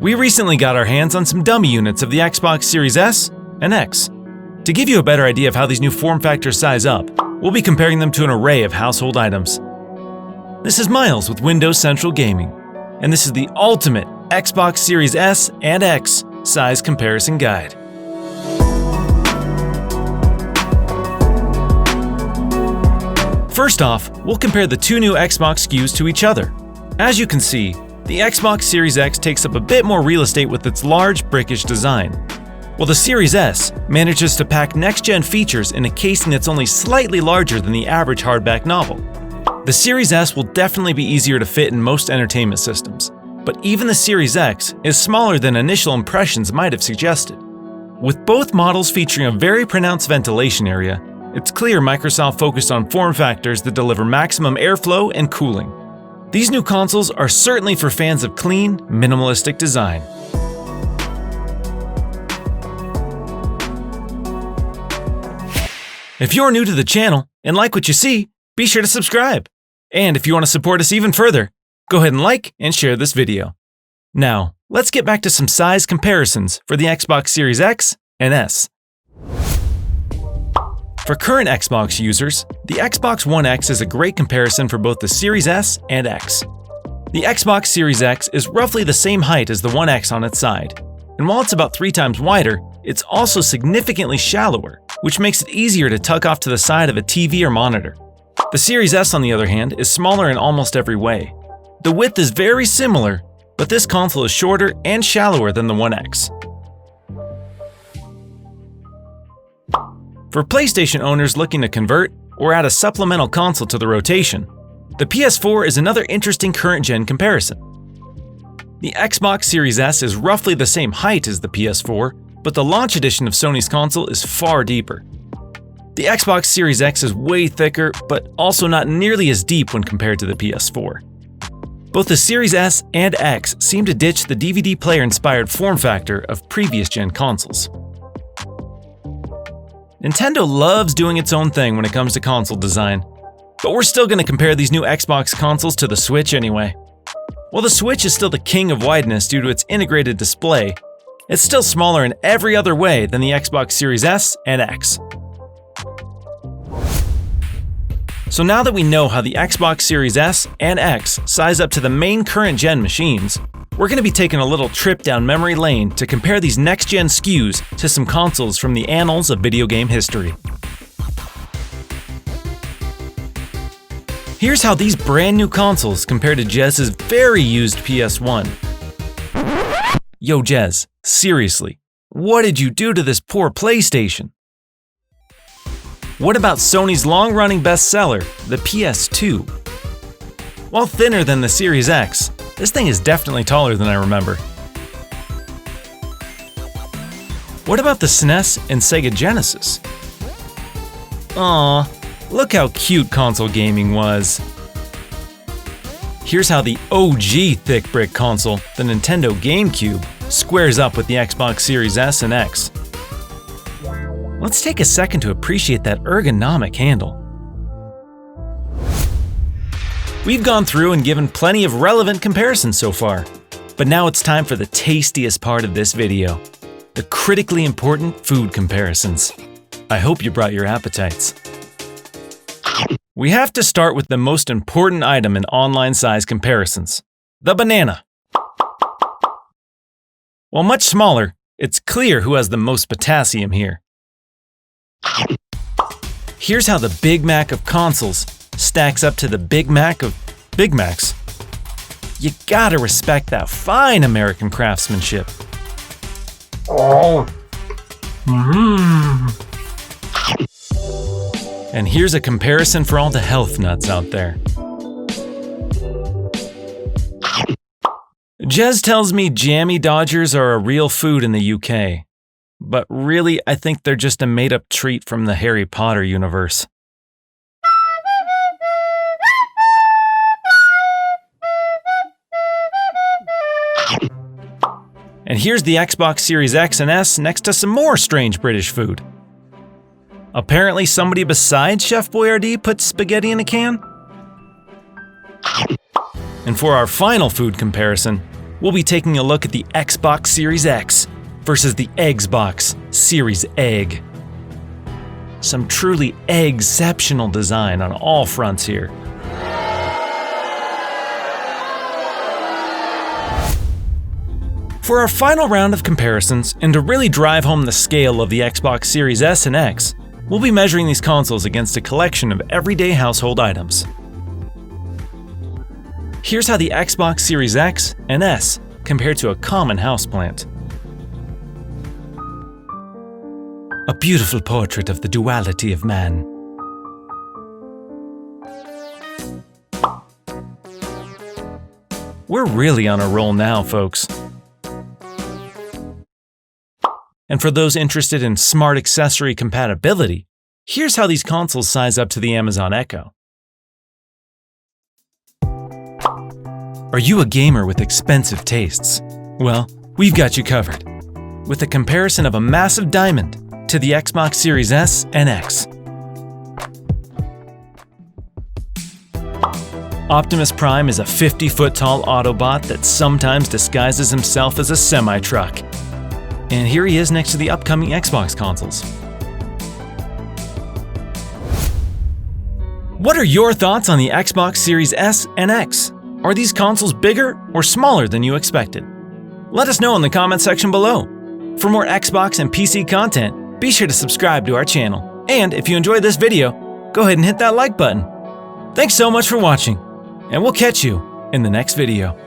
We recently got our hands on some dummy units of the Xbox Series S and X. To give you a better idea of how these new form factors size up, we'll be comparing them to an array of household items. This is Miles with Windows Central Gaming, and this is the ultimate Xbox Series S and X size comparison guide. First off, we'll compare the two new Xbox SKUs to each other. As you can see, the Xbox Series X takes up a bit more real estate with its large, brickish design, while the Series S manages to pack next-gen features in a casing that's only slightly larger than the average hardback novel. The Series S will definitely be easier to fit in most entertainment systems, but even the Series X is smaller than initial impressions might have suggested. With both models featuring a very pronounced ventilation area, it's clear Microsoft focused on form factors that deliver maximum airflow and cooling. These new consoles are certainly for fans of clean, minimalistic design. If you're new to the channel and like what you see, be sure to subscribe. And if you want to support us even further, go ahead and like and share this video. Now, let's get back to some size comparisons for the Xbox Series X and S. For current Xbox users, the Xbox One X is a great comparison for both the Series S and X. The Xbox Series X is roughly the same height as the One X on its side, and while it's about 3 times wider, it's also significantly shallower, which makes it easier to tuck off to the side of a TV or monitor. The Series S, on the other hand, is smaller in almost every way. The width is very similar, but this console is shorter and shallower than the One X. For PlayStation owners looking to convert or add a supplemental console to the rotation, the PS4 is another interesting current-gen comparison. The Xbox Series S is roughly the same height as the PS4, but the launch edition of Sony's console is far deeper. The Xbox Series X is way thicker, but also not nearly as deep when compared to the PS4. Both the Series S and X seem to ditch the DVD player-inspired form factor of previous-gen consoles. Nintendo loves doing its own thing when it comes to console design, but we're still going to compare these new Xbox consoles to the Switch anyway. While the Switch is still the king of wideness due to its integrated display, it's still smaller in every other way than the Xbox Series S and X. So now that we know how the Xbox Series S and X size up to the main current-gen machines, we're going to be taking a little trip down memory lane to compare these next-gen SKUs to some consoles from the annals of video game history. Here's how these brand new consoles compare to Jez's very used PS1. Yo Jez, seriously, what did you do to this poor PlayStation? What about Sony's long-running bestseller, the PS2? While thinner than the Series X, this thing is definitely taller than I remember. What about the SNES and Sega Genesis? Aww, look how cute console gaming was. Here's how the OG thick brick console, the Nintendo Gamecube, squares up with the Xbox Series S and X. Let's take a second to appreciate that ergonomic handle. We've gone through and given plenty of relevant comparisons so far, but now it's time for the tastiest part of this video, the critically important food comparisons. I hope you brought your appetites. We have to start with the most important item in online size comparisons, the banana. While much smaller, it's clear who has the most potassium here. Here's how the Big Mac of consoles stacks up to the Big Mac of Big Macs. You gotta respect that fine American craftsmanship. And here's a comparison for all the health nuts out there. Jez tells me Jammie Dodgers are a real food in the UK, but really I think they're just a made-up treat from the Harry Potter universe. And here's the Xbox Series X and S next to some more strange British food. Apparently somebody besides Chef Boyardee put spaghetti in a can? And for our final food comparison, we'll be taking a look at the Xbox Series X versus the Xbox Series Egg. Some truly exceptional design on all fronts here. For our final round of comparisons, and to really drive home the scale of the Xbox Series S and X, we'll be measuring these consoles against a collection of everyday household items. Here's how the Xbox Series X and S compare to a common houseplant. A beautiful portrait of the duality of man. We're really on a roll now, folks. And for those interested in smart accessory compatibility, here's how these consoles size up to the Amazon Echo. Are you a gamer with expensive tastes? Well, we've got you covered, with a comparison of a massive diamond to the Xbox Series S and X. Optimus Prime is a 50-foot-tall Autobot that sometimes disguises himself as a semi-truck. And here he is next to the upcoming Xbox consoles. What are your thoughts on the Xbox Series S and X? Are these consoles bigger or smaller than you expected? Let us know in the comment section below. For more Xbox and PC content, be sure to subscribe to our channel. And if you enjoyed this video, go ahead and hit that like button. Thanks so much for watching, and we'll catch you in the next video.